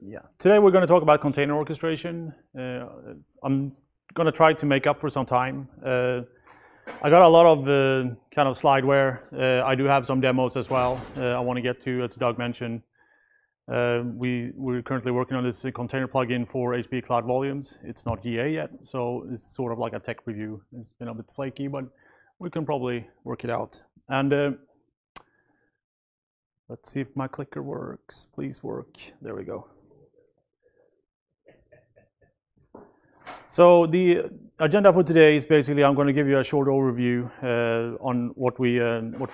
Yeah. Today we're going to talk about container orchestration. I'm going to try to make up for some time. I got a lot of kind of slideware. I do have some demos as well. I want to get to, as Doug mentioned. We're currently working on this container plugin for HPE Cloud Volumes. It's not GA yet, so it's sort of like a tech review. It's been a bit flaky, but we can probably work it out. And let's see if my clicker works. Please work. There we go. So the agenda for today is basically I'm going to give you a short overview on what we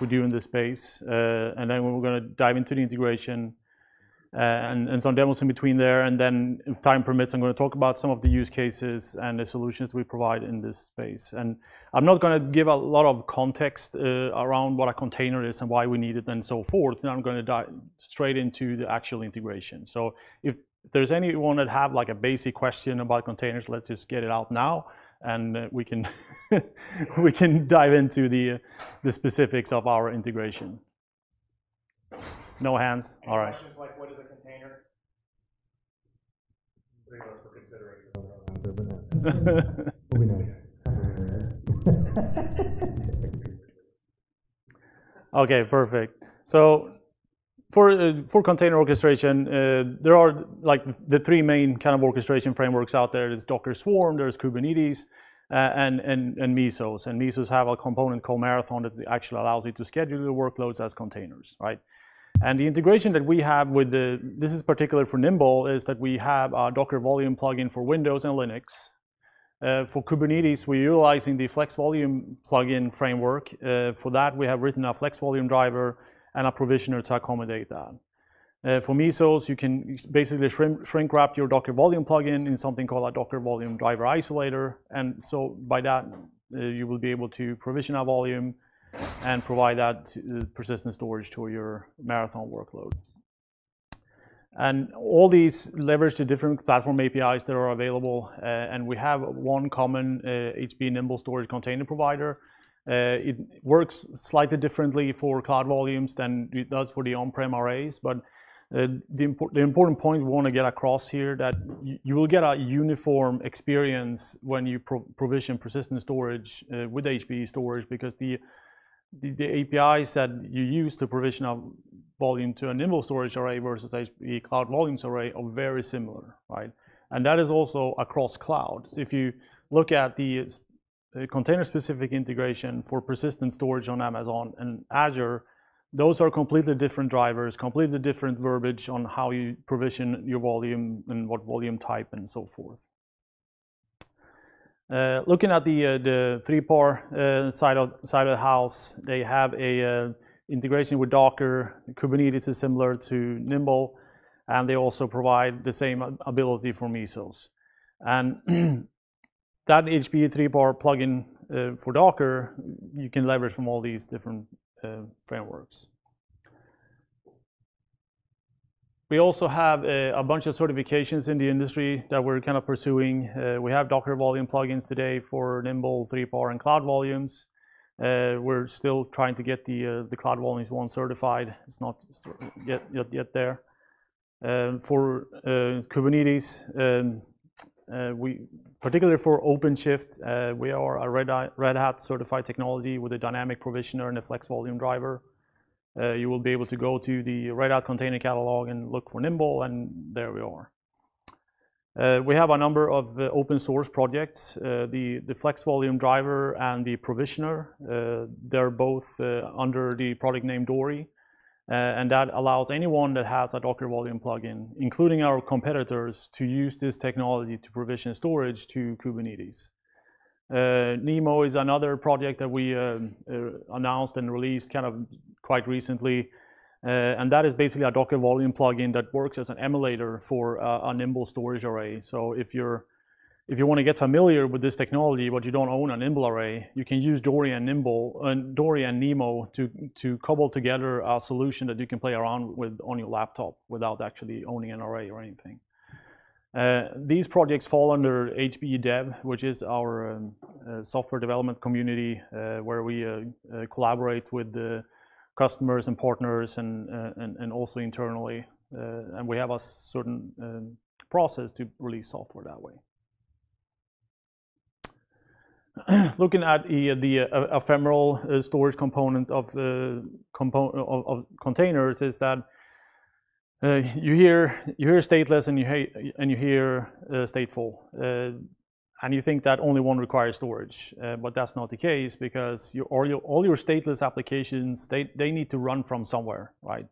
do in this space, and then we're going to dive into the integration and some demos in between there. And then, if time permits, I'm going to talk about some of the use cases and the solutions we provide in this space. And I'm not going to give a lot of context around what a container is and why we need it and so forth. And I'm going to dive straight into the actual integration. So if there's anyone that have like a basic question about containers, let's just get it out now, and we can we can dive into the specifics of our integration. No hands. All right. Questions like what is a container? Three of us were considering. Okay, perfect. So for container orchestration, there are like the three main kind of orchestration frameworks out there. There's Docker Swarm, there's Kubernetes, and Mesos. And Mesos have a component called Marathon that actually allows you to schedule your workloads as containers, right? And the integration that we have with this is particular for Nimble, is that we have a Docker Volume plugin for Windows and Linux. For Kubernetes, we're utilizing the Flex Volume plugin framework. For that, we have written a Flex Volume driver and a provisioner to accommodate that. For Mesos, you can basically shrink wrap your Docker Volume plugin in something called a Docker Volume driver isolator. And so by that, you will be able to provision a volume and provide that persistent storage to your Marathon workload. And all these leverage the different platform APIs that are available, and we have one common HPE Nimble Storage container provider. It works slightly differently for Cloud Volumes than it does for the on-prem arrays, but the important point we want to get across here that you will get a uniform experience when you provision persistent storage with HPE storage, because the APIs that you use to provision a volume to a Nimble storage array versus HPE Cloud Volumes array are very similar, right? And that is also across clouds. If you look at the container-specific integration for persistent storage on Amazon and Azure, those are completely different drivers, completely different verbiage on how you provision your volume and what volume type and so forth. Looking at the 3PAR side of the house, they have a integration with Docker. Kubernetes is similar to Nimble, and they also provide the same ability for Mesos. And that HPE 3PAR plugin for Docker, you can leverage from all these different frameworks. We also have a bunch of certifications in the industry that we're kind of pursuing. We have Docker Volume plugins today for Nimble, 3PAR, and Cloud Volumes. We're still trying to get the Cloud Volumes 1 certified. It's not yet there. For Kubernetes, we particularly for OpenShift, we are a Red Hat certified technology with a dynamic provisioner and a Flex Volume driver. You will be able to go to the Red Hat container catalog and look for Nimble, and there we are. We have a number of open source projects. The Flex Volume driver and the provisioner, they're both under the product name Dory, and that allows anyone that has a Docker Volume plugin, including our competitors, to use this technology to provision storage to Kubernetes. Nemo is another project that we announced and released kind of quite recently, and that is basically a Docker Volume plugin that works as an emulator for a Nimble storage array. So if you want to get familiar with this technology but you don't own a Nimble array, you can use Dory and Nemo to cobble together a solution that you can play around with on your laptop without actually owning an array or anything. These projects fall under HPE Dev, which is our software development community where we collaborate with the customers and partners and also internally. and we have a certain process to release software that way. Looking at the ephemeral storage component of containers is that you hear stateless and you hear stateful, and you think that only one requires storage, but that's not the case, because all your stateless applications, they need to run from somewhere, right?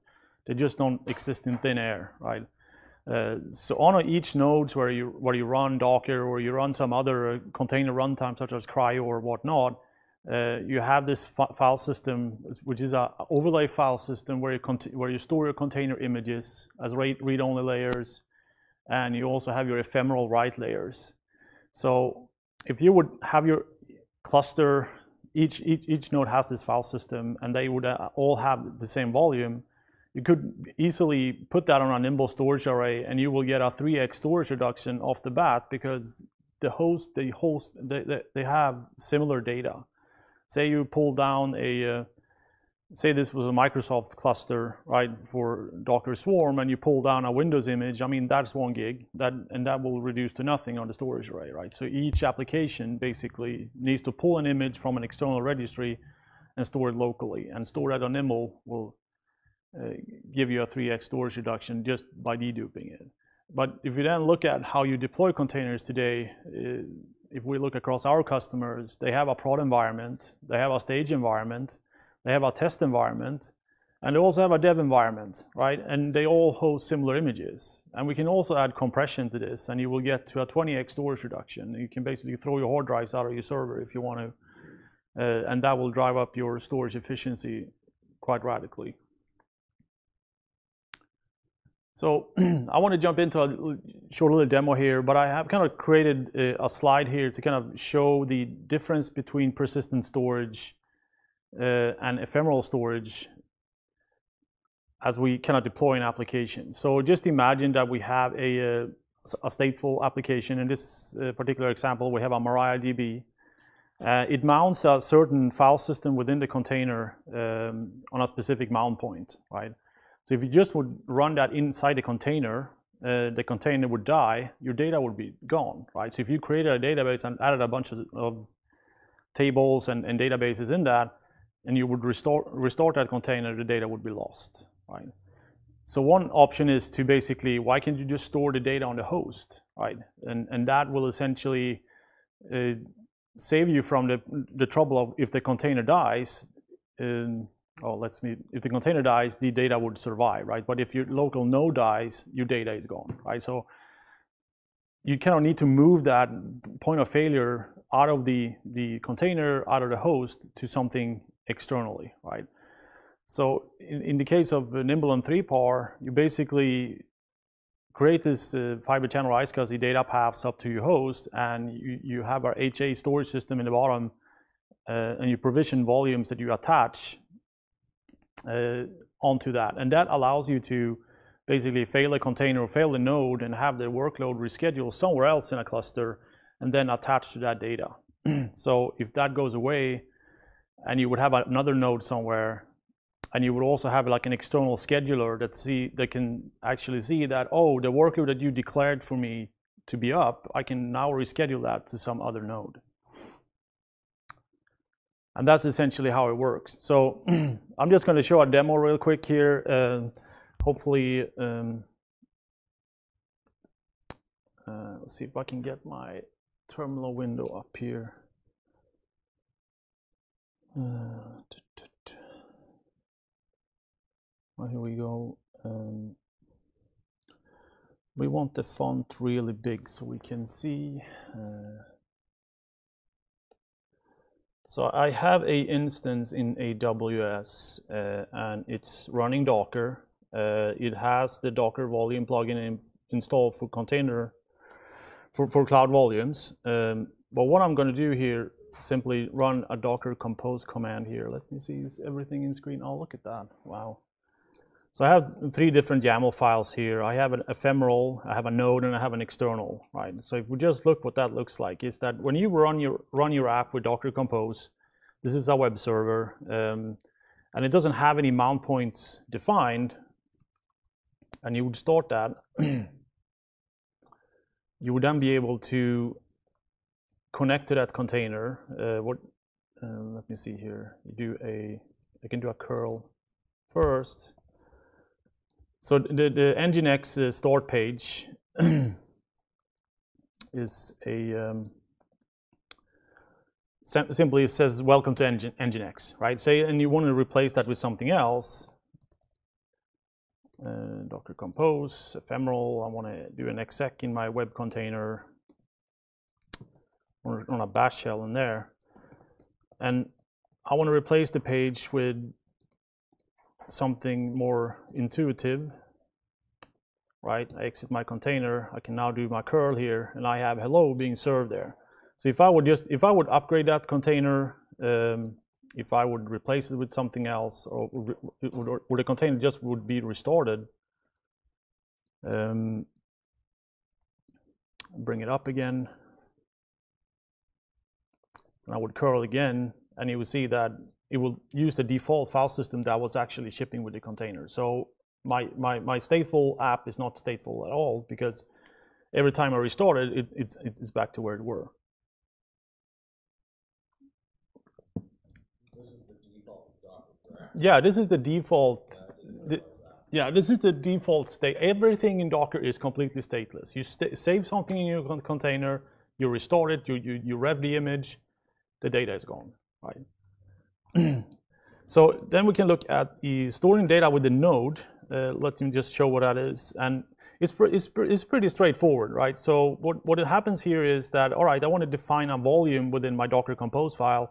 They just don't exist in thin air, right? So on each nodes where you run Docker or you run some other container runtime such as Cryo or whatnot, you have this file system, which is an overlay file system where you store your container images as read-only layers, and you also have your ephemeral write layers. So if you would have your cluster, each node has this file system, and they would all have the same volume, you could easily put that on a Nimble storage array, and you will get a 3x storage reduction off the bat, because they have similar data. Say you pull down say this was a Microsoft cluster, right, for Docker Swarm, and you pull down a Windows image, I mean, that's 1 gig, and that will reduce to nothing on the storage array, right? So each application basically needs to pull an image from an external registry and store it locally, and store that on Nimble will give you a 3x storage reduction just by deduping it. But if you then look at how you deploy containers today, if we look across our customers, they have a prod environment, they have a stage environment, they have a test environment, and they also have a dev environment, right? And they all host similar images. And we can also add compression to this, and you will get to a 20x storage reduction. You can basically throw your hard drives out of your server if you want to, and that will drive up your storage efficiency quite radically. So I want to jump into a short little demo here, but I have kind of created a slide here to kind of show the difference between persistent storage and ephemeral storage as we kind of deploy an application. So just imagine that we have a stateful application. In this particular example, we have a MariaDB. It mounts a certain file system within the container on a specific mount point, right? So if you just would run that inside the container would die, your data would be gone, right? So if you created a database and added a bunch of tables and databases in that, and you would restore that container, the data would be lost, right? So one option is to basically, why can't you just store the data on the host, right? And that will essentially save you from the trouble of, if the container dies, if the container dies, the data would survive, right? But if your local node dies, your data is gone, right? So you kind of need to move that point of failure out of the container, out of the host, to something externally, right? So in the case of Nimble and 3PAR, you basically create this fiber channel iSCSI data paths up to your host, and you have our HA storage system in the bottom, and you provision volumes that you attach onto that. And that allows you to basically fail a container or fail a node and have the workload rescheduled somewhere else in a cluster and then attach to that data. So if that goes away, and you would have another node somewhere, and you would also have like an external scheduler that can actually see that, oh, the workload that you declared for me to be up, I can now reschedule that to some other node. And that's essentially how it works. So I'm just going to show a demo real quick here. Hopefully, let's see if I can get my terminal window up here. Well, here we go. We want the font really big so we can see. So I have a instance in AWS, and it's running Docker. It has the Docker volume plugin installed for container, for cloud volumes. But what I'm going to do here, simply run a Docker compose command here. Let me see, is everything in screen? Oh, look at that, wow. So I have 3 different YAML files here. I have an ephemeral, I have a node, and I have an external, right? So if we just look what that looks like, is that when you run your app with Docker Compose, this is a web server, and it doesn't have any mount points defined. and you would start that, you would then be able to connect to that container. Let me see here. I can do a curl first. So the Nginx start page is simply says welcome to Nginx, right? Say, and you want to replace that with something else. Docker compose, ephemeral. I want to do an exec in my web container. On a bash shell in there, and I want to replace the page with something more intuitive, right? I exit my container. I can now do my curl here, and I have hello being served there. So if I would upgrade that container, if I would replace it with something else, or the container just would be restarted. Bring it up again. And I would curl again, and you will see that it will use the default file system that was actually shipping with the container. So my stateful app is not stateful at all, because every time I restart it, it's back to where it were. This is the default Docker, correct? Yeah, this is the default. This is the default state. Everything in Docker is completely stateless. You save something in your container, you restart it, you rev the image, the data is gone, right? So then we can look at the storing data with the node. Let me just show what that is, and it's pretty straightforward, right? So what happens here is that, all right, I want to define a volume within my Docker compose file.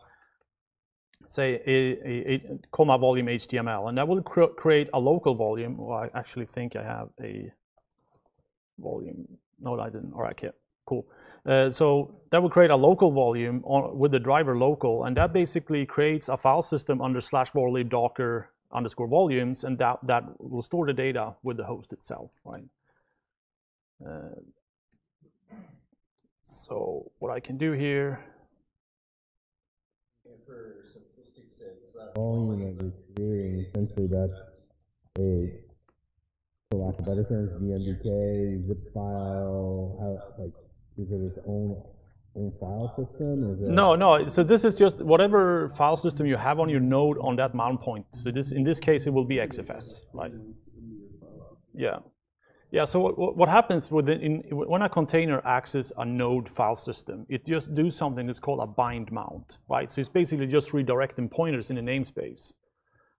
Say call my volume HTML, and that will create a local volume. Well, I actually think I have a volume. No, I didn't. All right, okay, cool. So that will create a local volume with the driver local, and that basically creates a file system under /volley docker _ volumes, and that will store the data with the host itself, right? So what I can do here. For simplistic sake, so that volume that you're creating, essentially that's a, for lack of better terms, VMDK, zip file, is it its own file system? Is it No. So this is just whatever file system you have on your node on that mount point. So in this case, it will be XFS, right? Yeah. Yeah, so what happens when a container accesses a node file system, it just does something that's called a bind mount, right? So it's basically just redirecting pointers in the namespace,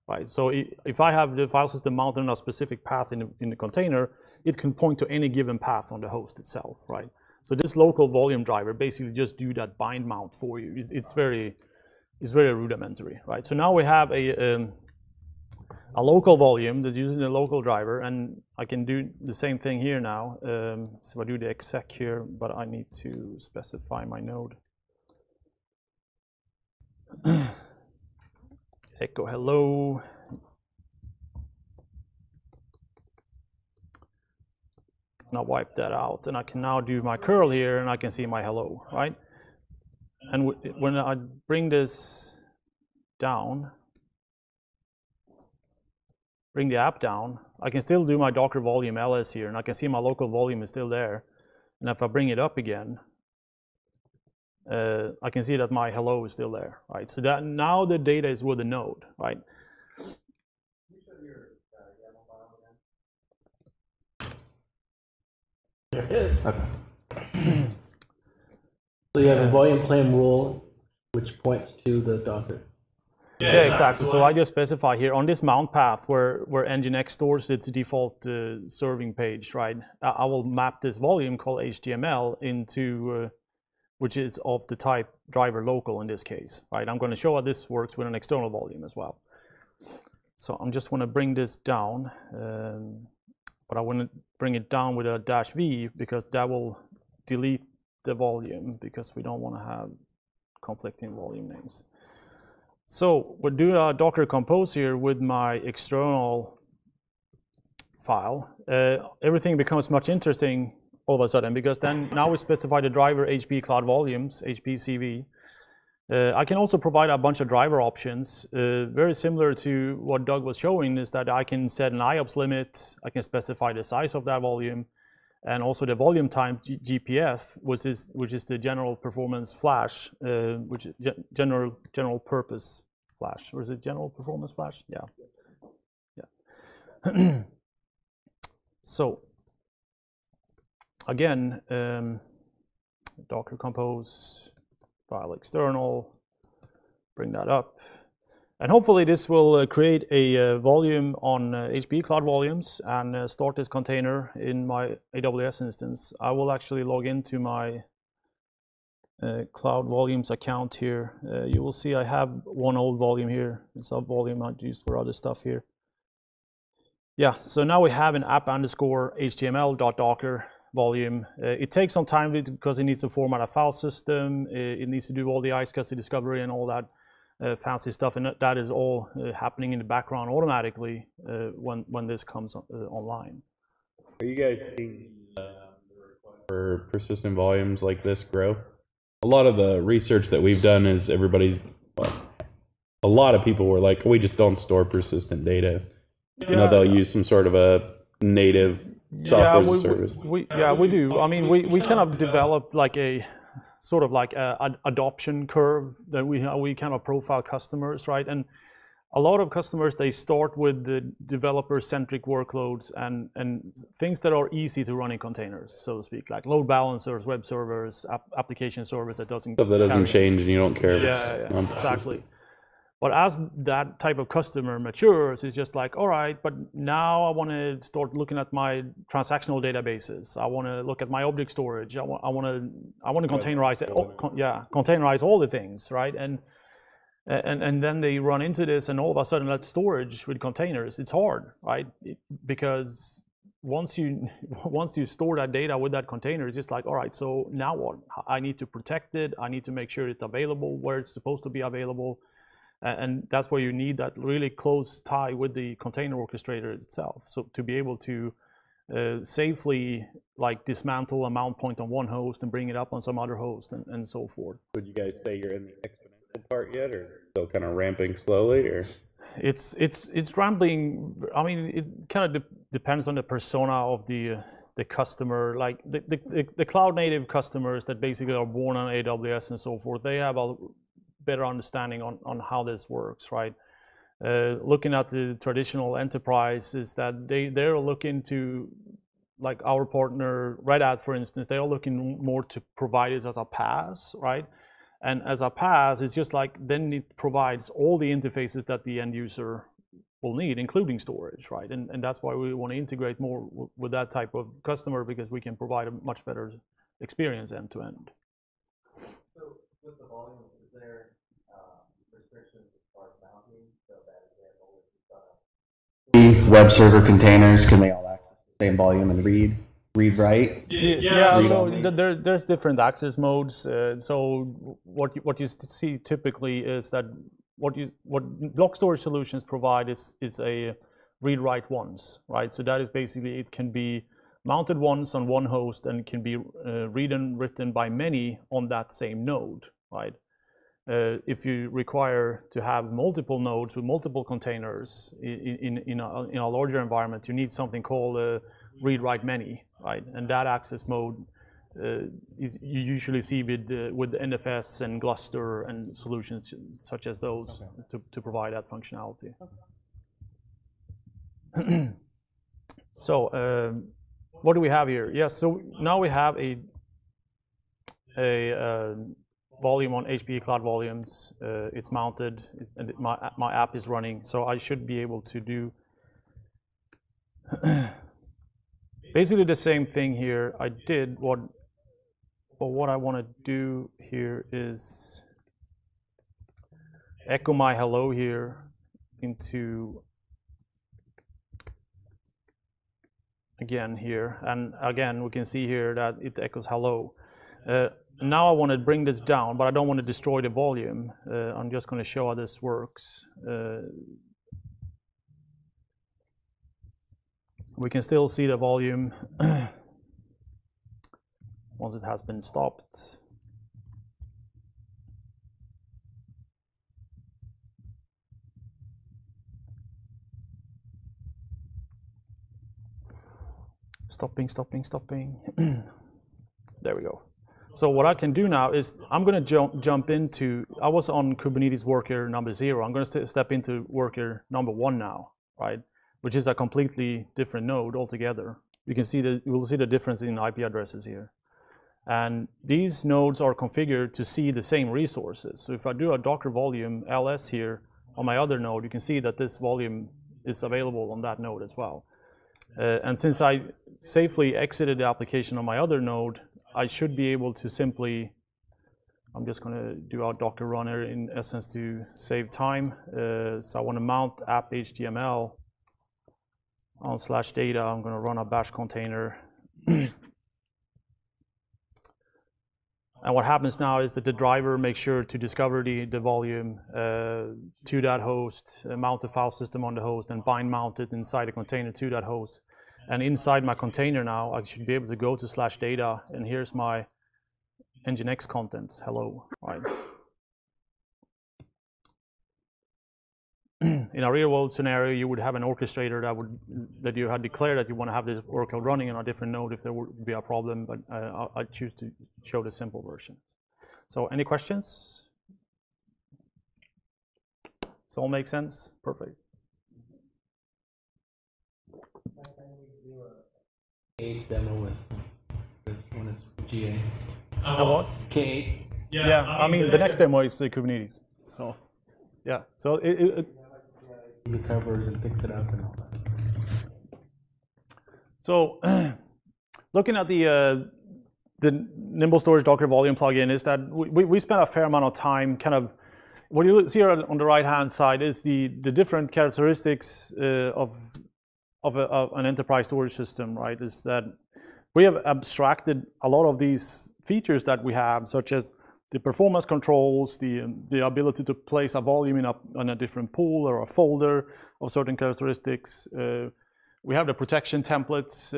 right? So if I have the file system mounted on a specific path in the container, it can point to any given path on the host itself, right? So this local volume driver basically just do that bind mount for you. It's very rudimentary, right? So now we have a local volume that's using the local driver, and I can do the same thing here now. So I do the exec here, but I need to specify my node. Echo hello. And I'll wipe that out, and I can now do my curl here, and I can see my hello, right? And when I bring this down, bring the app down, I can still do my Docker volume ls here, and I can see my local volume is still there. And if I bring it up again, I can see that my hello is still there, right? So that now the data is with the node, right? There it is. Okay. So you have a volume claim rule which points to the Docker. Yeah, exactly. So I just specify here on this mount path where Nginx stores its default serving page, right? I will map this volume called HTML into, which is of the type driver local in this case, right? I'm going to show how this works with an external volume as well. So I'm just want to bring this down, but I want to bring it down with a -v because that will delete the volume because we don't want to have conflicting volume names. So we'll do a Docker compose here with my external file. Everything becomes much interesting all of a sudden because then now we specify the driver HPE Cloud Volumes, HPE CV, I can also provide a bunch of driver options. Very similar to what Doug was showing is that I can set an IOPS limit, I can specify the size of that volume, and also the volume time GPF, which is the general performance flash, which is general purpose flash. Or is it general performance flash? Yeah. Yeah. So again, Docker compose, file external, bring that up. And hopefully this will create a volume on HPE Cloud Volumes and start this container in my AWS instance. I will actually log into my Cloud Volumes account here. You will see I have one old volume here. It's a volume I used for other stuff here. Yeah, so now we have an app_html.docker volume. It takes some time because it needs to format a file system. It needs to do all the iSCSI discovery and all that fancy stuff, and that is all happening in the background automatically when this comes online. Are you guys seeing for persistent volumes like this grow? A lot of the research that we've done is a lot of people were like, we just don't store persistent data. You know, they'll use some sort of a native software as a service. We do. I mean, we kind of developed like a sort of like an adoption curve that we kind of profile customers, right? And a lot of customers, they start with the developer-centric workloads and things that are easy to run in containers, so to speak, like load balancers, web servers, application servers that doesn't stuff that doesn't change and you don't care if it's exactly. But as that type of customer matures, it's just like, all right, but now I want to start looking at my transactional databases. I want to look at my object storage. I want to containerize it. Containerize all the things, right? And then they run into this, and all of a sudden, that's storage with containers. It's hard, right? Because once you store that data with that container, it's just like, all right, so now what? I need to protect it. I need to make sure it's available where it's supposed to be available. And that's where you need that really close tie with the container orchestrator itself. So to be able to safely like dismantle a mount point on one host and bring it up on some other host and so forth. Would you guys say you're in the exponential part yet, or still kind of ramping slowly, or? It's ramping. I mean, it kind of depends on the persona of the customer. Like the cloud native customers that basically are born on AWS and so forth, they have a better understanding on how this works, right? Looking at the traditional enterprise is that they're looking to, like our partner Red Hat, for instance, they are looking more to provide it as a PaaS, right? And as a PaaS, it's just like then it provides all the interfaces that the end user will need, including storage, right? And that's why we want to integrate more with that type of customer, because we can provide a much better experience end to end. So with the volume, is there restrictions as far as mounting? So that example, if web server containers, can they all access the same volume and read write? So there's different access modes. So what you see typically is that what block storage solutions provide is a read write once, right? So that is basically, it can be mounted once on one host and can be read and written by many on that same node, right? If you require to have multiple nodes with multiple containers in a larger environment, you need something called read write many, right? And that access mode is you usually see with NFS and Gluster and solutions such as those to provide that functionality. So what do we have here? Yes, so now we have a volume on HPE Cloud Volumes. It's mounted, and my app is running, so I should be able to do basically the same thing here. I did what I want to do here is echo my hello here into again here, and again we can see here that it echoes hello. Now I want to bring this down, but I don't want to destroy the volume. I'm just going to show how this works. We can still see the volume once it has been stopped. Stopping. There we go. So what I can do now is I'm going to jump into, I was on Kubernetes worker number 0. I'm going to step into worker number 1 now, right? Which is a completely different node altogether. You will see the difference in IP addresses here. And these nodes are configured to see the same resources. So if I do a Docker volume ls here on my other node, you can see that this volume is available on that node as well. And since I safely exited the application on my other node, I should be able to simply, I'm just going to do our Docker runner in essence to save time. So I want to mount app HTML on /data. I'm going to run a bash container. And what happens now is that the driver makes sure to discover the volume to that host, mount the file system on the host, and bind mount it inside a container to that host. And inside my container now, I should be able to go to /data, and here's my Nginx contents. Hello, right? In a real-world scenario, you would have an orchestrator that you had declared that you want to have this workload running on a different node if there would be a problem, but I choose to show the simple version. So any questions? Does all make sense? Perfect. K8's demo with this one is GA. What? K8's. Yeah, I mean, the next demo is Kubernetes. So, yeah. So recovers and picks it up and all that. So, looking at the Nimble Storage Docker Volume plugin, is that we spent a fair amount of time kind of, what you see here on the right-hand side is the different characteristics of an enterprise storage system, right? Is that we have abstracted a lot of these features that we have, such as the performance controls, the ability to place a volume in a different pool or a folder of certain characteristics. We have the protection templates.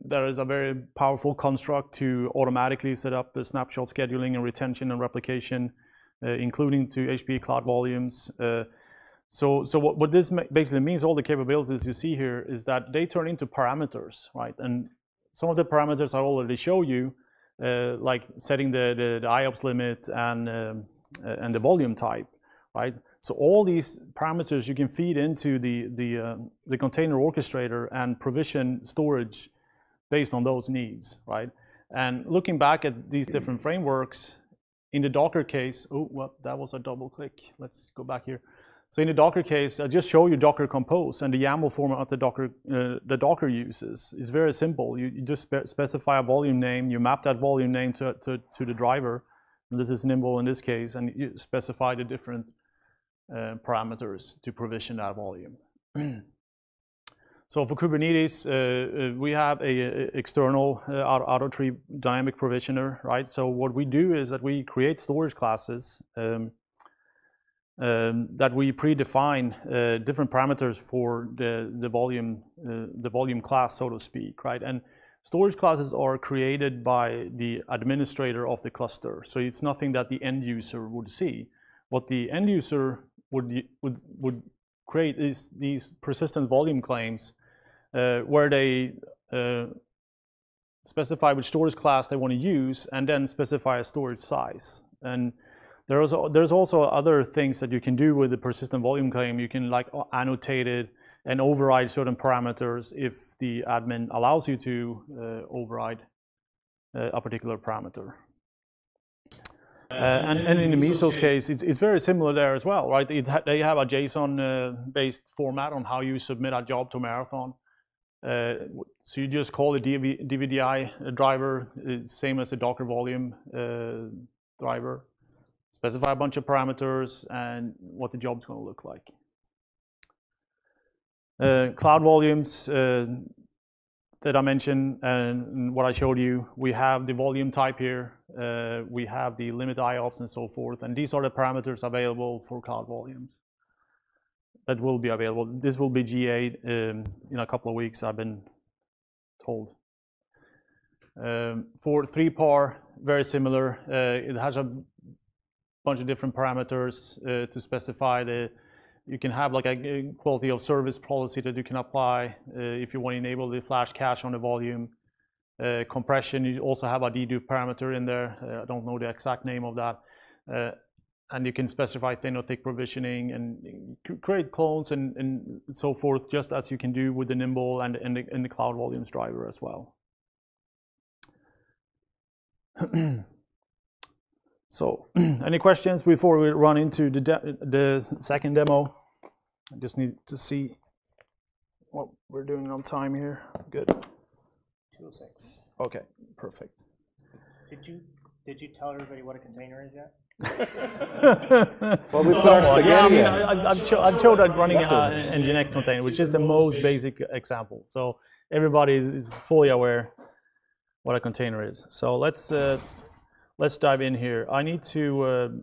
There is a very powerful construct to automatically set up the snapshot scheduling and retention and replication, including to HPE cloud volumes. So what this basically means, all the capabilities you see here, is that they turn into parameters, right? And some of the parameters I already show you, like setting the IOPS limit and the volume type, right? So all these parameters you can feed into the container orchestrator and provision storage based on those needs, right? And looking back at these different frameworks, in the Docker case, oh, well, that was a double click. Let's go back here. So in the Docker case, I just show you Docker Compose, and the YAML format the Docker uses is very simple. You just specify a volume name, you map that volume name to the driver, and this is Nimble in this case, and you specify the different parameters to provision that volume. So for Kubernetes, we have a external auto-tree dynamic provisioner, right? So what we do is that we create storage classes that we predefine different parameters for the volume class, so to speak, right? And storage classes are created by the administrator of the cluster, so it's nothing that the end user would see. What the end user would create is these persistent volume claims where they specify which storage class they want to use and then specify a storage size. And there's also other things that you can do with the persistent volume claim. You can like annotate it and override certain parameters if the admin allows you to override a particular parameter. And in the Mesos case, it's very similar there as well, right? They have a JSON-based format on how you submit a job to Marathon. So you just call the DVDI driver, same as the Docker volume driver. Specify a bunch of parameters and what the job's going to look like. Cloud volumes that I mentioned and what I showed you, we have the volume type here, we have the limit IOPS and so forth, and these are the parameters available for cloud volumes that will be available. This will be GA in a couple of weeks, I've been told. For 3PAR, very similar. It has a bunch of different parameters to specify you can have like a quality of service policy that you can apply if you want to enable the flash cache on the volume. compression, you also have a dedupe parameter in there. I don't know the exact name of that. And you can specify thin or thick provisioning and create clones and so forth, just as you can do with the Nimble and the Cloud Volumes driver as well. So, any questions before we run into the second demo? I just need to see what we're doing on time here. Good. 206. Okay, perfect. Did you tell everybody what a container is yet? Well, we put our spaghetti yeah, I mean, in. I've showed that running an Nginx container, which is the most basic example. So everybody is fully aware what a container is. So let's dive in here. I need to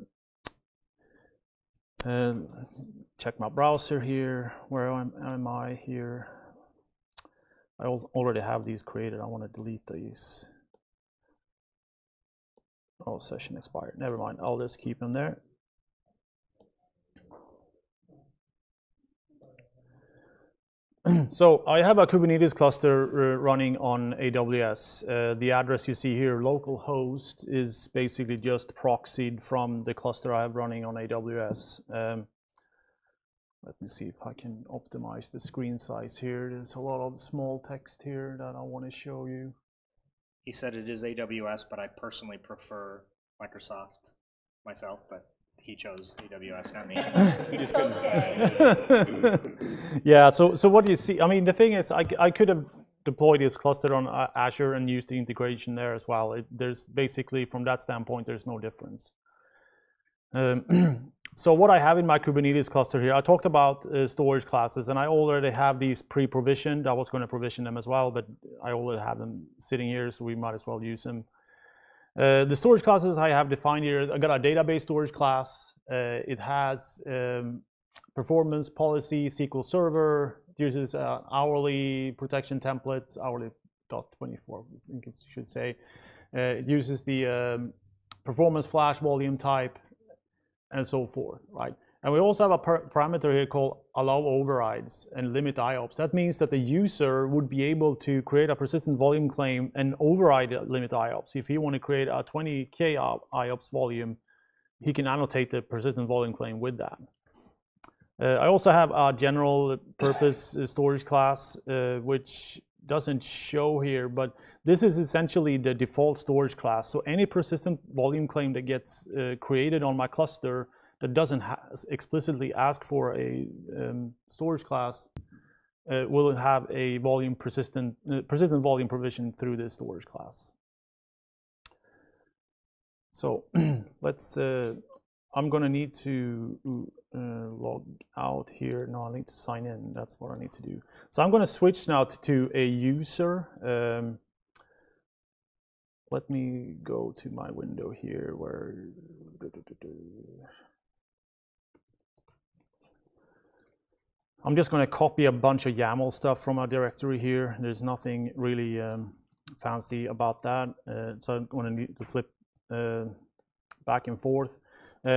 check my browser here. Where am I here? I already have these created. I want to delete these. Oh, session expired. Never mind. I'll just keep them there. So I have a Kubernetes cluster running on AWS. The address you see here, localhost, is basically just proxied from the cluster I have running on AWS. Let me see if I can optimize the screen size here. There's a lot of small text here that I want to show you. He said it is AWS, but I personally prefer Microsoft myself, but he chose AWS, not me. It's okay. Yeah, so what you see, I mean, the thing is, I could have deployed this cluster on Azure and used the integration there as well. There's basically, from that standpoint, there's no difference. So what I have in my Kubernetes cluster here, I talked about storage classes, and I already have these pre-provisioned. I was going to provision them as well, but I already have them sitting here, so we might as well use them. The storage classes I have defined here, I got a database storage class. It has performance policy, SQL Server. It uses hourly protection template, hourly.24, I think it should say. It uses the performance flash volume type, and so forth, right? And we also have a parameter here called allow overrides and limit IOPS. That means that the user would be able to create a persistent volume claim and override limit IOPS. If you want to create a 20K IOPS volume, he can annotate the persistent volume claim with that. I also have a general purpose storage class, which doesn't show here, but this is essentially the default storage class. So any persistent volume claim that gets created on my cluster that doesn't explicitly ask for a storage class will have a volume persistent volume provision through this storage class. So let's. I'm going to need to log out here. No, I need to sign in. That's what I need to do. So I'm going to switch now to a user. Let me go to my window here where. I'm just going to copy a bunch of YAML stuff from our directory here. There's nothing really fancy about that. So I'm going to need to flip back and forth.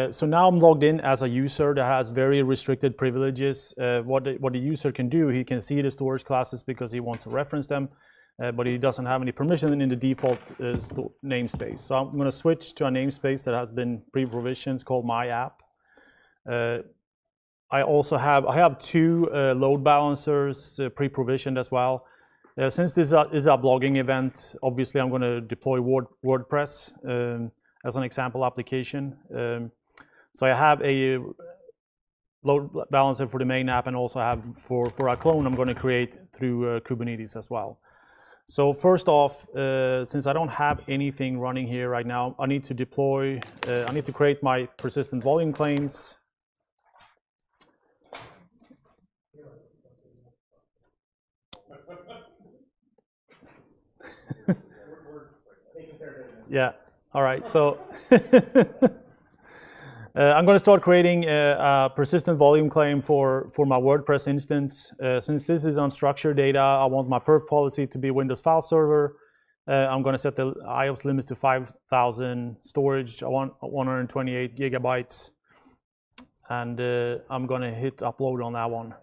So now I'm logged in as a user that has very restricted privileges. What the user can do, he can see the storage classes because he wants to reference them, but he doesn't have any permission in the default namespace. So I'm going to switch to a namespace that has been pre-provisioned called my app. I have two load balancers pre-provisioned as well. Since this is a blogging event, obviously I'm going to deploy WordPress as an example application. So I have a load balancer for the main app, and also have for a clone I'm going to create through Kubernetes as well. So first off, since I don't have anything running here right now, I need to deploy, I need to create my persistent volume claims. Yeah, all right, so I'm going to start creating a persistent volume claim for my WordPress instance. Since this is unstructured data, I want my perf policy to be Windows file server. I'm going to set the IOPS limits to 5,000, storage, I want 128 gigabytes, and I'm going to hit upload on that one.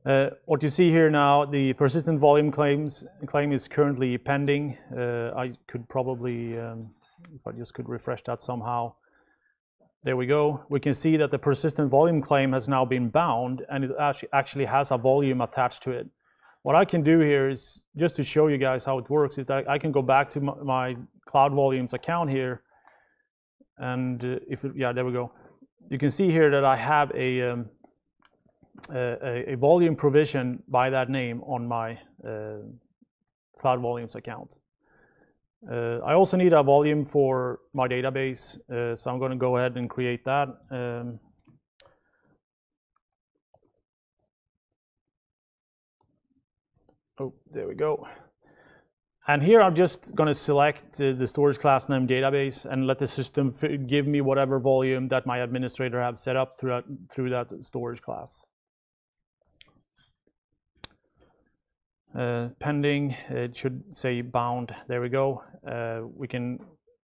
What you see here now, the persistent volume claim is currently pending. I could probably, if I just could refresh that somehow. There we go. We can see that the persistent volume claim has now been bound, and it actually has a volume attached to it. What I can do here is, just to show you guys how it works, is that I can go back to my Cloud Volumes account here, and yeah, there we go. You can see here that I have a volume provision by that name on my Cloud Volumes account. I also need a volume for my database, so I'm going to go ahead and create that. Oh, there we go. And here I'm just going to select the storage class name database and let the system give me whatever volume that my administrator have set up through that storage class. Pending, it should say bound. There we go. We can go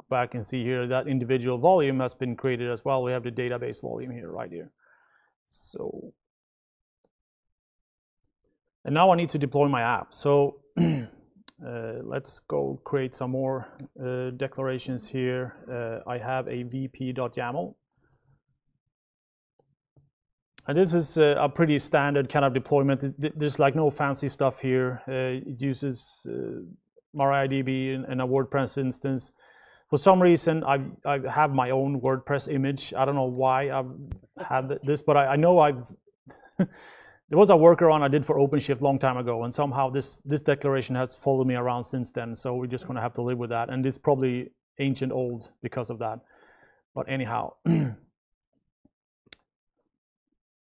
back and see here that individual volume has been created as well. We have the database volume here, right here. So, and now I need to deploy my app. So let's go create some more declarations here. I have a vp.yaml. And this is a pretty standard kind of deployment. There's like no fancy stuff here. It uses MariaDB and a WordPress instance. For some reason, I have my own WordPress image. I don't know why I've had this, but I know there was a workaround I did for OpenShift a long time ago, and somehow this declaration has followed me around since then. So we're just going to have to live with that. And it's probably ancient old because of that. But anyhow.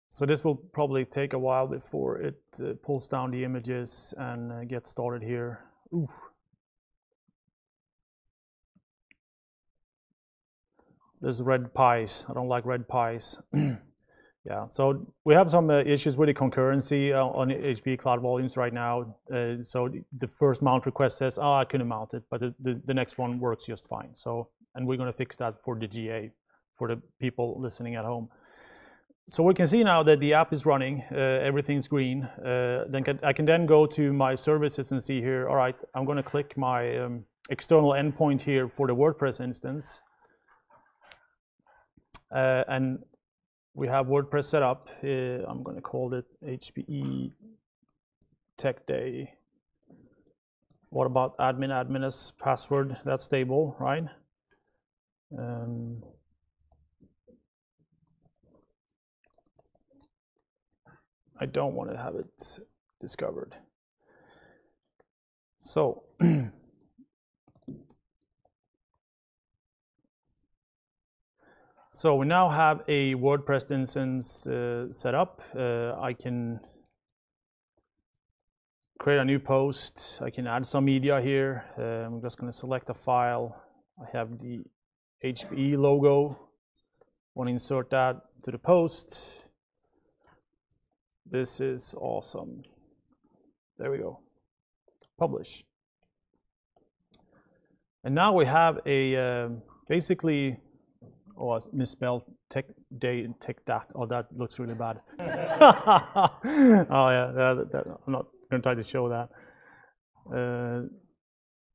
So this will probably take a while before it pulls down the images and gets started here. Ooh. There's red pies. I don't like red pies. Yeah, so we have some issues with the concurrency on HPE Cloud Volumes right now. So the first mount request says, oh, I couldn't mount it, but the next one works just fine. So, and we're going to fix that for the GA, for the people listening at home. So we can see now that the app is running, everything's green. I can then go to my services and see here, all right, I'm going to click my external endpoint here for the WordPress instance. And we have WordPress set up. I'm going to call it HPE Tech Day. What about admin as password? That's stable, right? I don't want to have it discovered. So so we now have a WordPress instance set up. I can create a new post. I can add some media here. I'm just going to select a file. I have the HPE logo. I want to insert that to the post. This is awesome. There we go. Publish. And now we have a basically, oh, I misspelled tech day and tech that. Oh, that looks really bad. Oh yeah, I'm not going to try to show that.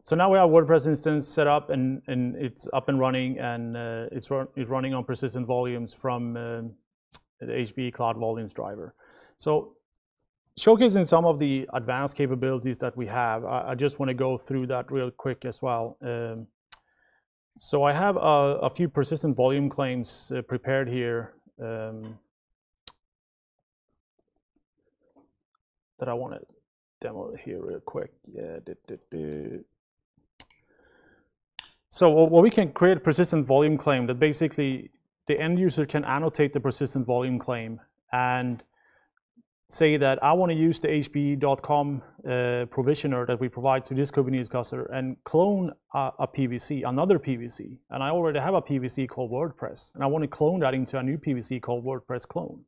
So now we have WordPress instance set up, and it's up and running, and it's running on persistent volumes from the HPE Cloud Volumes driver. So showcasing some of the advanced capabilities that we have, I just want to go through that real quick as well. So I have a few persistent volume claims prepared here that I want to demo here real quick. Yeah. So what we can create a persistent volume claim that basically the end user can annotate the persistent volume claim and say that I want to use the hpe.com provisioner that we provide to this Kubernetes cluster and clone a PVC, another PVC. And I already have a PVC called WordPress, and I want to clone that into a new PVC called WordPress clone.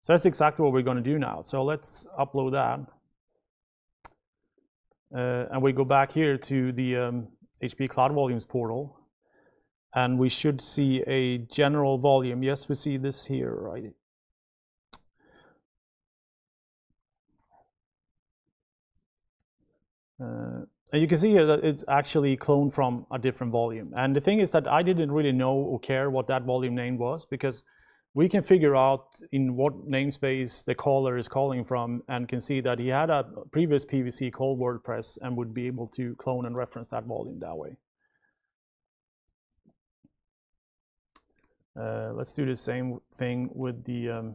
So that's exactly what we're going to do now. So let's upload that. And we go back here to the HPE Cloud Volumes portal, and we should see a general volume. Yes, we see this here, right? And you can see here that it's actually cloned from a different volume. And the thing is that I didn't really know or care what that volume name was, because we can figure out in what namespace the caller is calling from, and can see that he had a previous PVC called WordPress and would be able to clone and reference that volume that way. Let's do the same thing with the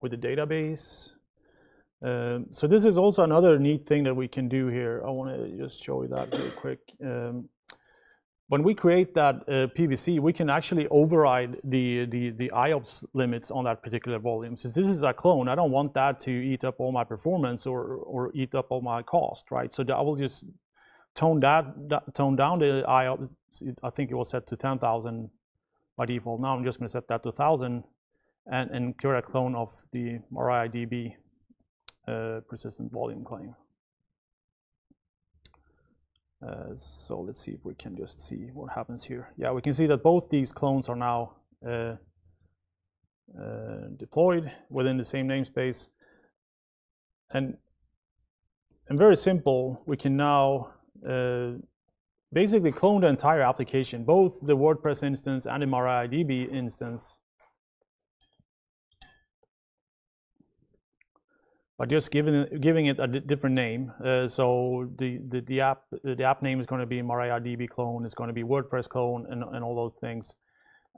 database. So this is also another neat thing that we can do here. I want to just show you that real quick. When we create that PVC, we can actually override the IOPS limits on that particular volume. Since this is a clone, I don't want that to eat up all my performance or eat up all my cost, right? So I will just tone down the IOPS. I think it was set to 10,000 by default. Now I'm just going to set that to 1,000 and create a clone of the MariaDB persistent volume claim. So let's see if we can just see what happens here. Yeah, we can see that both these clones are now deployed within the same namespace. And very simple, we can now basically clone the entire application, both the WordPress instance and the MariaDB instance, by just giving it a different name. So the app name is going to be MariaDB clone, it's going to be WordPress clone, and all those things.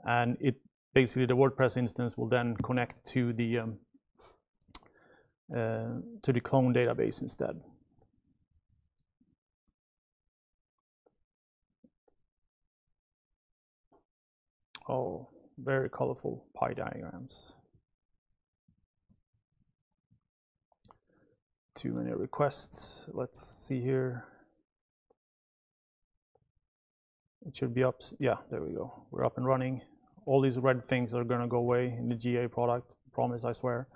And it basically, the WordPress instance will then connect to the clone database instead. Oh, very colorful pie diagrams. Too many requests. Let's see here. It should be up. Yeah, there we go. We're up and running. All these red things are going to go away in the GA product. Promise, I swear.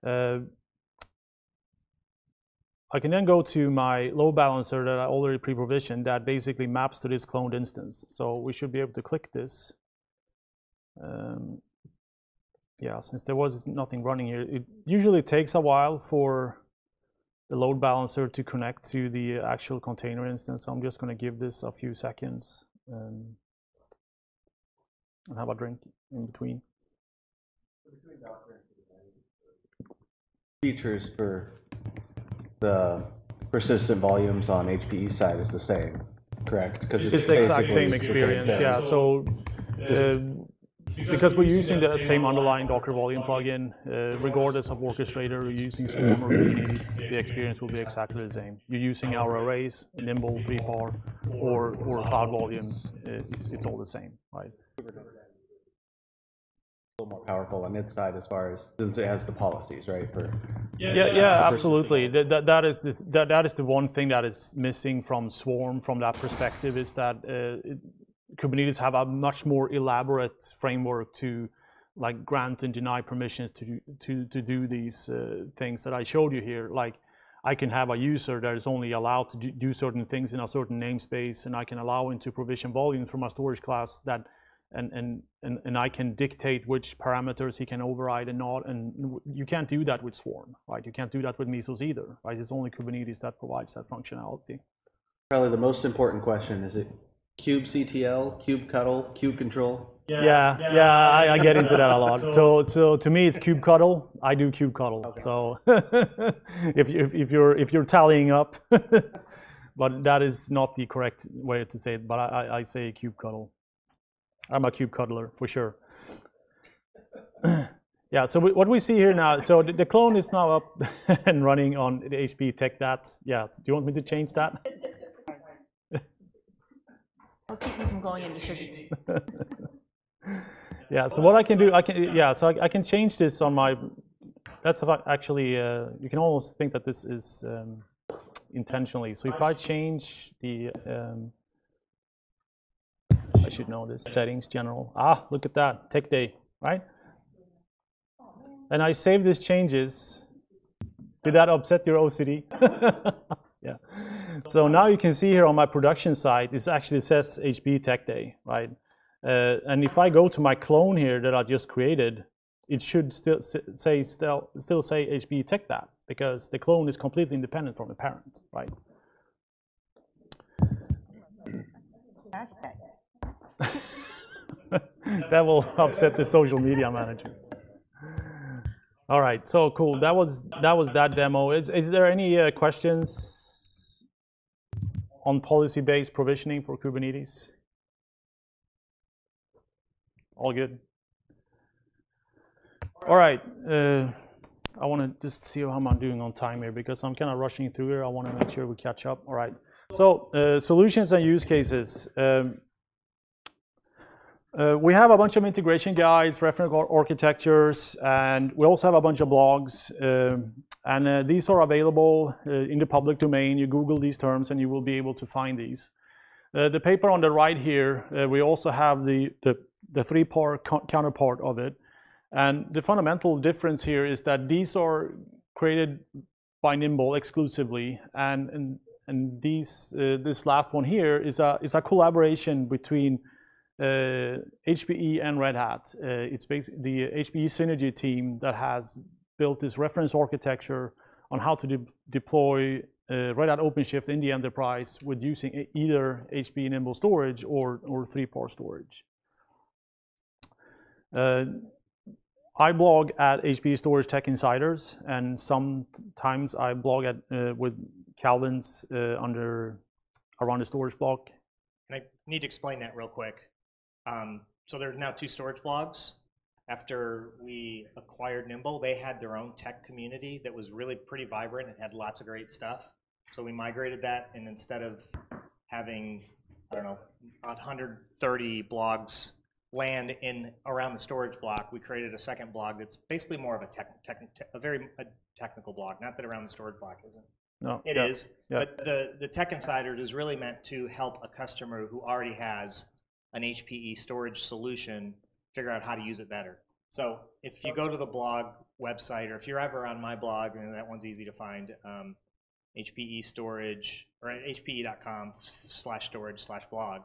I can then go to my load balancer that I already pre-provisioned that basically maps to this cloned instance. So we should be able to click this. Yeah, since there was nothing running here, it usually takes a while for the load balancer to connect to the actual container instance. So I'm just going to give this a few seconds and have a drink in between. Features for the persistent volumes on HPE side is the same, correct? Because it's the exact same experience, yeah. So because we're using the same underlying Docker volume plugin, regardless of orchestrator you're using Swarm or Kubernetes, the experience will be exactly the same. You're using our arrays, Nimble, 3PAR, or Cloud Volumes, it's all the same, right? A little more powerful on its side as far as, since it has the policies, right? For yeah, absolutely. That is the one thing that is missing from Swarm from that perspective, is that Kubernetes have a much more elaborate framework to like grant and deny permissions to do these things that I showed you here. Like I can have a user that is only allowed to do certain things in a certain namespace, and I can allow him to provision volumes from a storage class that, and I can dictate which parameters he can override and not. And you can't do that with Swarm, right? You can't do that with Mesos either, right? It's only Kubernetes that provides that functionality. Probably the most important question, is it kubectl, kubectl, kubecontrol? Yeah, I get into that a lot. So to me, it's kubectl. I do kubectl. Okay. So if you're tallying up, but that is not the correct way to say it. But I say kubectl. I'm a kubectler for sure. Yeah. So what we see here now. So the clone is now up and running on the HPE TechDAT. Yeah. Do you want me to change that? I'll keep you from going into circuit. Yeah, so what I can do, I can change this on my, that's actually, you can almost think that this is intentionally. So if I change the, I should know this, settings general. Look at that, tech day, right? And I save these changes. Did that upset your OCD? Yeah. So now you can see here on my production side, this actually says HPE Tech Day, right? And if I go to my clone here that I just created, it should still say HPE TechDAP, because the clone is completely independent from the parent, right? Hashtag. That will upset the social media manager. All right, so cool. That was that demo. Is there any questions on policy-based provisioning for Kubernetes? All good. All right. I want to just see how I'm doing on time here, because I'm kind of rushing through here. I want to make sure we catch up. All right. So solutions and use cases. We have a bunch of integration guides, reference architectures, and we also have a bunch of blogs. And these are available in the public domain. You Google these terms and you will be able to find these. The paper on the right here, we also have the three-part counterpart of it. And the fundamental difference here is that these are created by Nimble exclusively, and these this last one here is a collaboration between HPE and Red Hat. It's basically the HPE Synergy team that has built this reference architecture on how to deploy Red Hat OpenShift in the enterprise with using either HPE Nimble Storage or three-part storage. I blog at HPE Storage Tech Insiders, and sometimes I blog at with Calvin's under around the storage block. And I need to explain that real quick. So there's now 2 storage blogs. After we acquired Nimble, they had their own tech community that was really pretty vibrant and had lots of great stuff. So we migrated that, and instead of having, I don't know, 130 blogs land in around the storage block, we created a second blog that's basically more of a technical blog. Not that around the storage block isn't. No, it yeah, is, yeah. but the Tech Insiders is really meant to help a customer who already has an HPE storage solution figure out how to use it better. So if you go to the blog website, or if you're ever on my blog, and that one's easy to find, HPE storage, or hpe.com/storage/blog.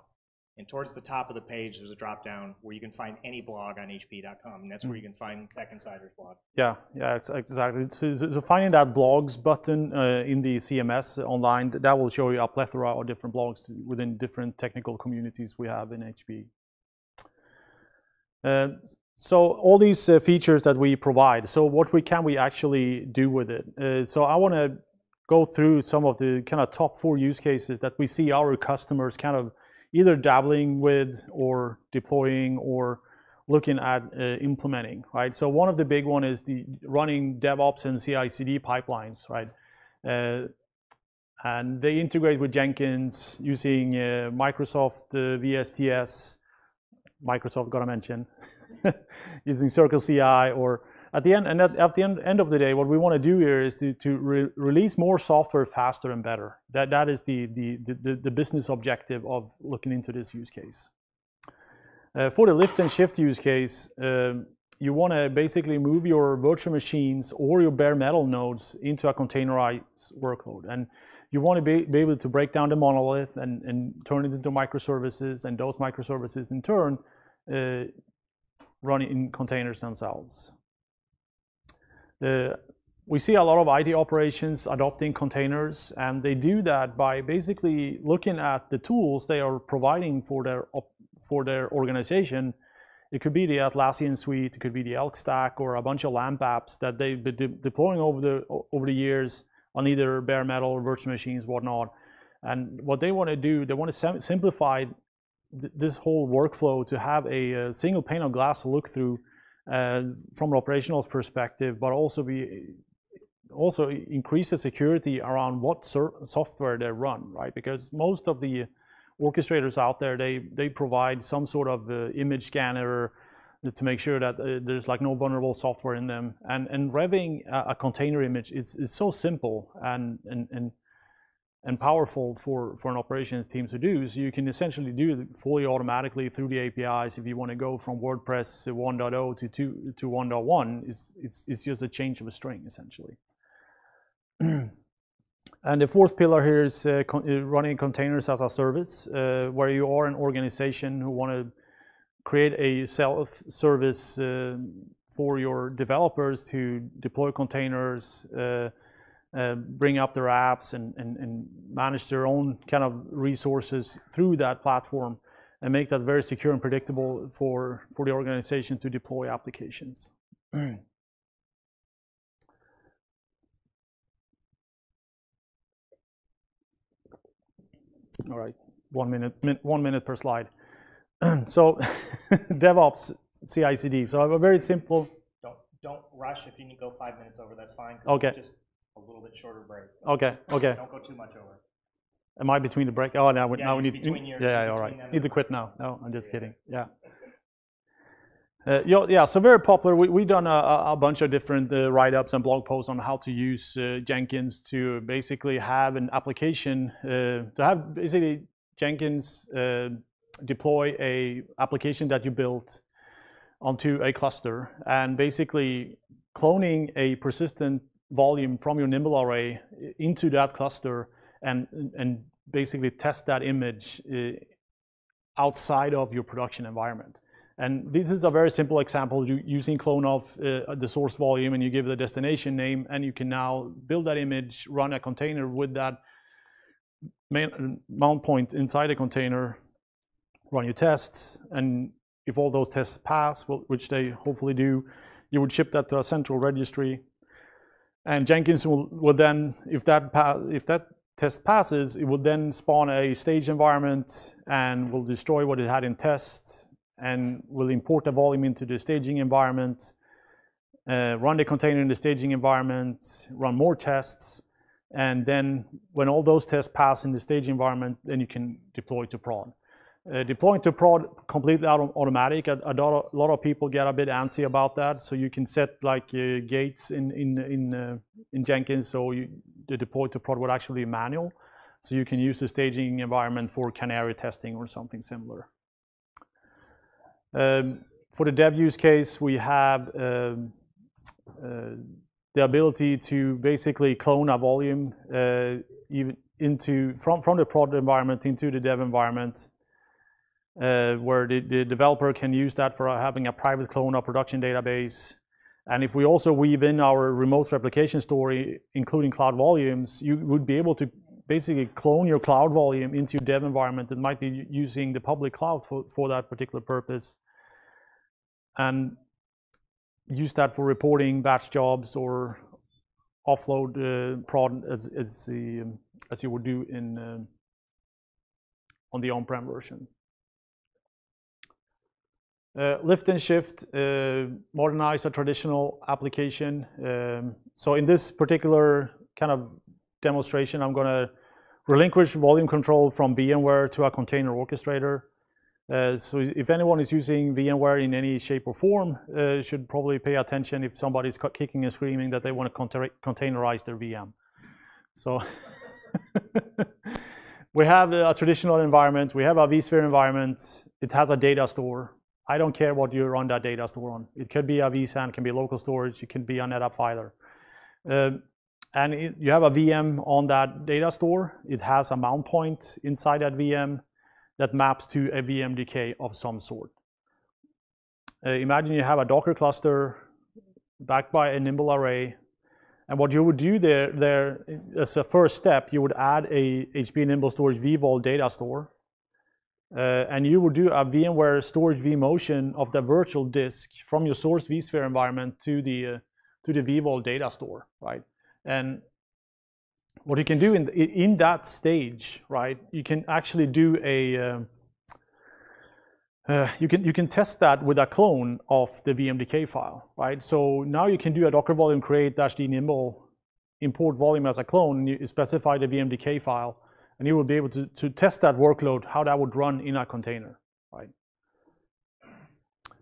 And towards the top of the page, there's a drop down where you can find any blog on hpe.com, and that's where you can find Tech Insider's blog. Yeah, exactly. So finding that blogs button in the CMS online, that will show you a plethora of different blogs within different technical communities we have in HPE. So all these features that we provide, so what can we actually do with it? So I want to go through some of the kind of top 4 use cases that we see our customers kind of either dabbling with or deploying or looking at implementing, right? So one of the big one is the running DevOps and CI/CD pipelines, right? And they integrate with Jenkins using Microsoft VSTS, Microsoft gotta mention, using Circle CI, or at the end, and at the end of the day, what we want to do here is to release more software faster and better. That is the business objective of looking into this use case. For the lift and shift use case, you want to basically move your virtual machines or your bare metal nodes into a containerized workload, and you want to be able to break down the monolith and turn it into microservices, and those microservices in turn run in containers themselves. We see a lot of IT operations adopting containers, and they do that by basically looking at the tools they are providing for their organization. It could be the Atlassian suite, it could be the Elk Stack, or a bunch of LAMP apps that they've been deploying over the years on either bare metal or virtual machines, whatnot. And what they want to do, they want to simplify this whole workflow to have a single pane of glass to look through from an operational perspective, but also increase the security around what software they run, right? Because most of the orchestrators out there, they provide some sort of image scanner to make sure that there's like no vulnerable software in them. And revving a container image is so simple and powerful for an operations team to do. So you can essentially do it fully automatically through the APIs. If you want to go from WordPress 1.0 to 1.1, it's just a change of a string, essentially. And the fourth pillar here is running containers as a service, where you are an organization who want to create a self-service for your developers to deploy containers, bring up their apps, and manage their own kind of resources through that platform, and make that very secure and predictable for the organization to deploy applications. All right, 1 minute per slide. So DevOps CI/CD. So I have a very simple. Don't rush. If you need to go 5 minutes over, that's fine. Okay. Just a little bit shorter break. Okay. Okay. Don't go too much over. Am I between the break? Oh, now we need. between your- Yeah, all between right. them Need to and- quit now. No, I'm just kidding. Yeah. Yeah, so very popular. We've done a bunch of different write-ups and blog posts on how to use Jenkins to basically have an application, to have basically Jenkins deploy a application that you built onto a cluster, and basically cloning a persistent volume from your Nimble array into that cluster, and basically test that image outside of your production environment. And this is a very simple example using clone of the source volume, and you give it a destination name, and you can now build that image, run a container with that mount point inside a container, run your tests, and if all those tests pass, which they hopefully do, you would ship that to a central registry. And Jenkins will then, if that test passes, it will then spawn a stage environment and will destroy what it had in test, and will import the volume into the staging environment, run the container in the staging environment, run more tests, and then when all those tests pass in the staging environment, then you can deploy to prod. Deploying to prod completely automatic. A lot of people get a bit antsy about that, so you can set like gates in Jenkins, so the deploy to prod would actually be manual, so you can use the staging environment for canary testing or something similar. For the dev use case, we have the ability to basically clone a volume even from the prod environment into the dev environment, where the developer can use that for having a private clone of production database. And if we also weave in our remote replication story, including cloud volumes, you would be able to basically clone your cloud volume into your dev environment that might be using the public cloud for that particular purpose, and use that for reporting batch jobs or offload prod as you would do on the on-prem version. Lift and shift, modernize a traditional application. So in this particular kind of demonstration, I'm going to relinquish volume control from VMware to a container orchestrator. So if anyone is using VMware in any shape or form, should probably pay attention if somebody's kicking and screaming that they want to containerize their VM. So we have a traditional environment. We have a vSphere environment. It has a data store. I don't care what you run that data store on. It could be a vSAN, it can be local storage, it can be a NetApp filer. And you have a VM on that data store. It has a mount point inside that VM that maps to a VMDK of some sort. Imagine you have a Docker cluster backed by a Nimble array, and what you would do there as a first step, you would add a HPE Nimble Storage vVol data store, and you would do a VMware storage vMotion of the virtual disk from your source vSphere environment to the vVol data store, right? And what you can do in that stage, right? You can actually do you can test that with a clone of the VMDK file, right? So now you can do a Docker volume create -d nimble import volume as a clone, and you specify the VMDK file, and you will be able to test that workload, how that would run in a container, right?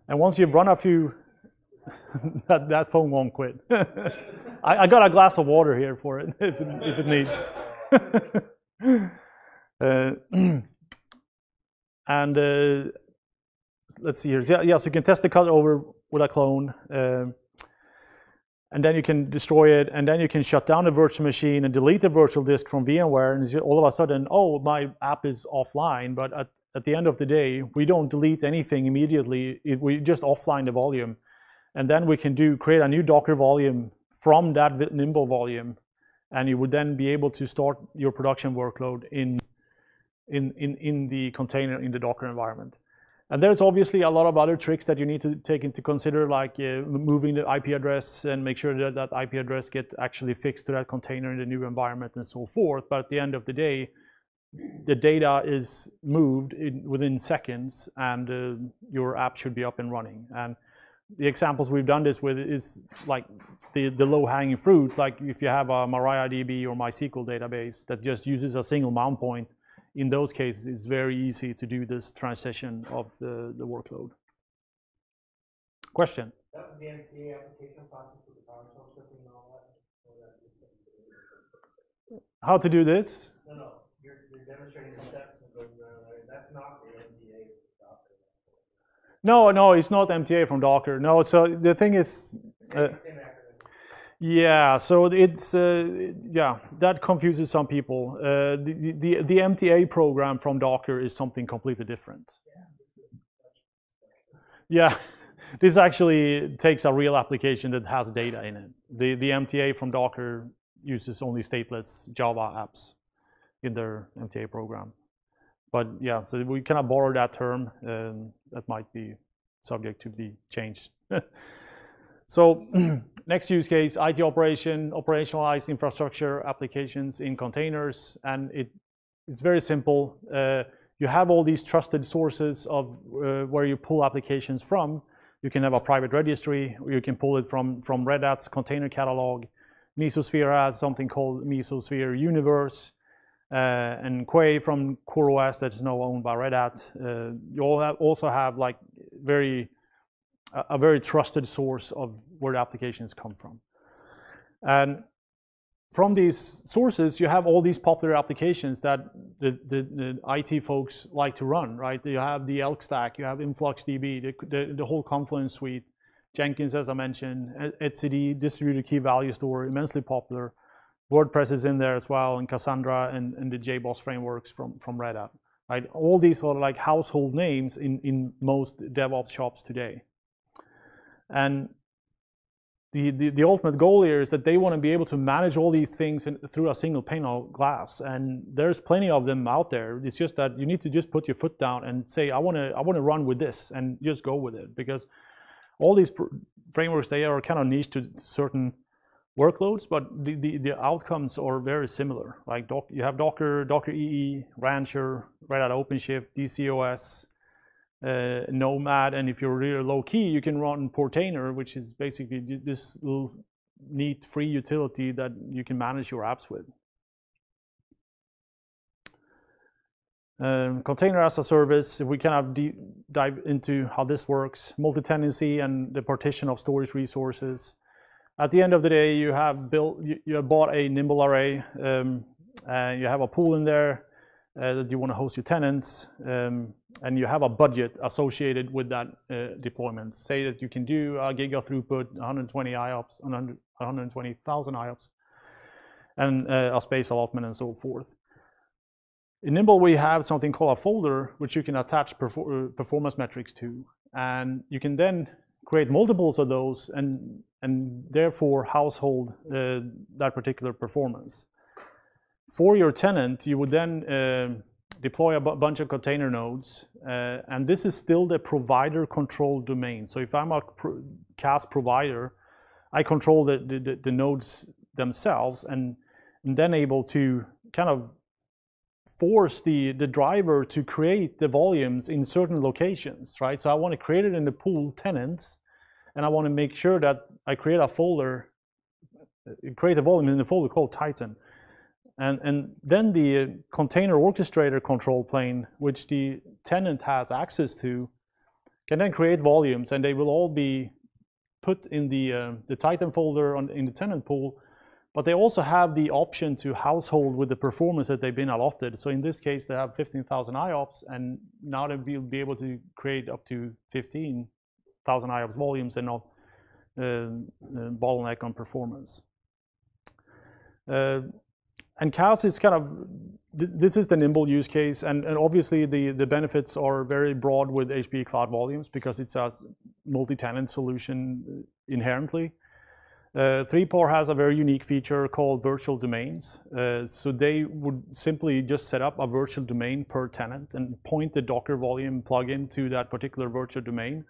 And once you've run a few, that phone won't quit. I got a glass of water here for it if it needs. And let's see here. Yeah, so you can test the cut over with a clone, and then you can destroy it, and then you can shut down the virtual machine and delete the virtual disk from VMware, and all of a sudden, oh, my app is offline. But at the end of the day, we don't delete anything immediately. We just offline the volume. And then we can create a new Docker volume from that Nimble volume, and you would then be able to start your production workload in the container in the Docker environment. And there's obviously a lot of other tricks that you need to take into consider, like moving the IP address and make sure that that IP address gets actually fixed to that container in the new environment and so forth. But at the end of the day, the data is moved within seconds, and your app should be up and running. And the examples we've done this with is like the low-hanging fruit, like if you have a MariaDB or MySQL database that just uses a single mount point. In those cases, it's very easy to do this transition of the workload. Question? That was the MCA application process with the PowerShell scripting and all that? Or that just How to do this? No. You're demonstrating the steps and going around there. That's not the MCA Docker. No, it's not MTA from Docker. No, so the thing is... Same acronym. Yeah, so it's that confuses some people. The MTA program from Docker is something completely different. Yeah, this actually takes a real application that has data in it. The MTA from Docker uses only stateless Java apps in their MTA program. But yeah, so we cannot borrow that term. That might be subject to be changed. So next use case, IT operation, operationalize infrastructure applications in containers, and it's very simple. You have all these trusted sources of where you pull applications from. You can have a private registry, or you can pull it from Red Hat's container catalog. Mesosphere has something called Mesosphere Universe, and Quay from CoreOS that's now owned by Red Hat. You also have like a very trusted source of where the applications come from. And from these sources, you have all these popular applications that the IT folks like to run, right? You have the Elk Stack, you have InfluxDB, the whole Confluence suite, Jenkins, as I mentioned, etcd, distributed key value store, immensely popular. WordPress is in there as well, and Cassandra and the JBoss frameworks from Red Hat, right? All these are like household names in most DevOps shops today. And the ultimate goal here is that they want to be able to manage all these things through a single pane of glass. And there's plenty of them out there. It's just that you need to just put your foot down and say, I want to run with this, and just go with it. Because all these frameworks, they are kind of niche to certain workloads, but the outcomes are very similar. Like you have Docker, Docker EE, Rancher, Red Hat OpenShift, DCOS, Nomad, and if you're really low key, you can run Portainer, which is basically this little neat free utility that you can manage your apps with. Container as a service, if we kind of dive into how this works, multi-tenancy and the partition of storage resources. At the end of the day, you have bought a Nimble array, and you have a pool in there that you want to host your tenants, and you have a budget associated with that deployment. Say that you can do a giga throughput, 120 IOPS, 120,000 IOPS, and a space allotment and so forth. In Nimble, we have something called a folder, which you can attach performance metrics to, and you can then create multiples of those and therefore household that particular performance. For your tenant, you would then deploy a bunch of container nodes, and this is still the provider control domain. So if I'm a CAS provider, I control the nodes themselves, and then able to kind of force the driver to create the volumes in certain locations, right? So I want to create it in the pool tenants, and I want to make sure that I create a folder, create a volume in the folder called Titan. And then the container orchestrator control plane, which the tenant has access to, can then create volumes, and they will all be put in the Titan folder in the tenant pool. But they also have the option to household with the performance that they've been allotted. So in this case, they have 15,000 IOPS, and now they'll be able to create up to 15,000 IOPS volumes and not bottleneck on performance. And CAS is kind of, this is the Nimble use case, and obviously the benefits are very broad with HPE Cloud Volumes, because it's a multi-tenant solution inherently. 3PAR has a very unique feature called virtual domains. So they would simply just set up a virtual domain per tenant and point the Docker volume plugin to that particular virtual domain.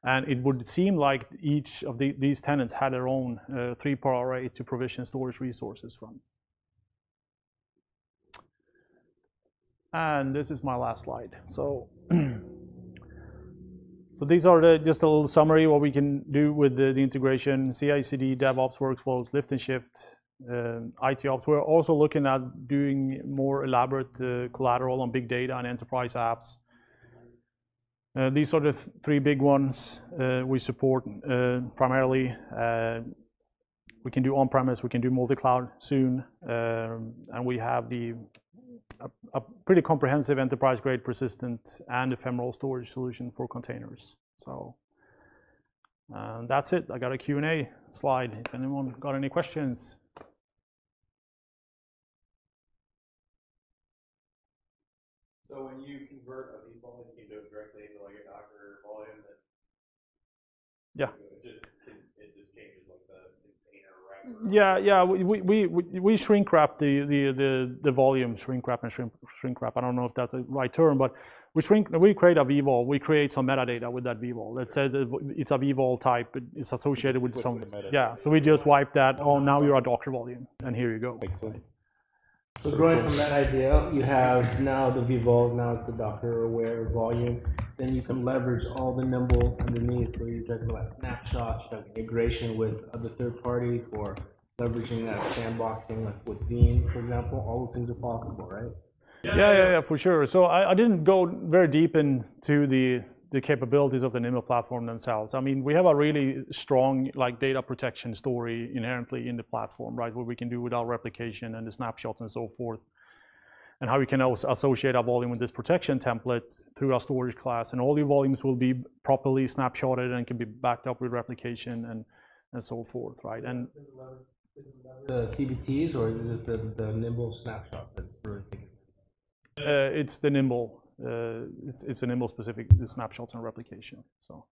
And it would seem like each of these tenants had their own 3PAR array to provision storage resources from. And this is my last slide. So, so these are just a little summary of what we can do with the integration, CI/CD, DevOps workflows, lift and shift, IT ops. We're also looking at doing more elaborate collateral on big data and enterprise apps. These are the three big ones we support primarily. We can do on-premise, we can do multi-cloud soon, and we have a pretty comprehensive enterprise-grade persistent and ephemeral storage solution for containers. So that's it. I got a Q&A slide. If anyone got any questions. So when you convert a volume, you can do it directly into like a Docker volume. Yeah. It just changes like the container wrapper. Yeah. We shrink wrap the volume, shrink wrap. I don't know if that's a right term, but we create a vvol. We create some metadata with that vvol that says it's a vvol type. It's associated with some. Yeah. So we just wipe that. Oh, now you're a Docker volume, and here you go. Excellent. So growing from that idea, you have now the vvol, now it's the Docker aware volume. Then you can leverage all the Nimble underneath. So you're talking about snapshots, you have integration with other third parties, or leveraging that sandboxing, like with Veeam, for example. All those things are possible, right? Yeah, for sure. So I didn't go very deep into the capabilities of the Nimble platform themselves. I mean, we have a really strong like data protection story inherently in the platform, right? What we can do without replication and the snapshots and so forth, and how we can also associate our volume with this protection template through our storage class, and all your volumes will be properly snapshotted and can be backed up with replication and so forth, right? And the CBTs, or is it just the Nimble snapshot that's really big? It's the Nimble. It's a Nimble specific snapshots and replication. So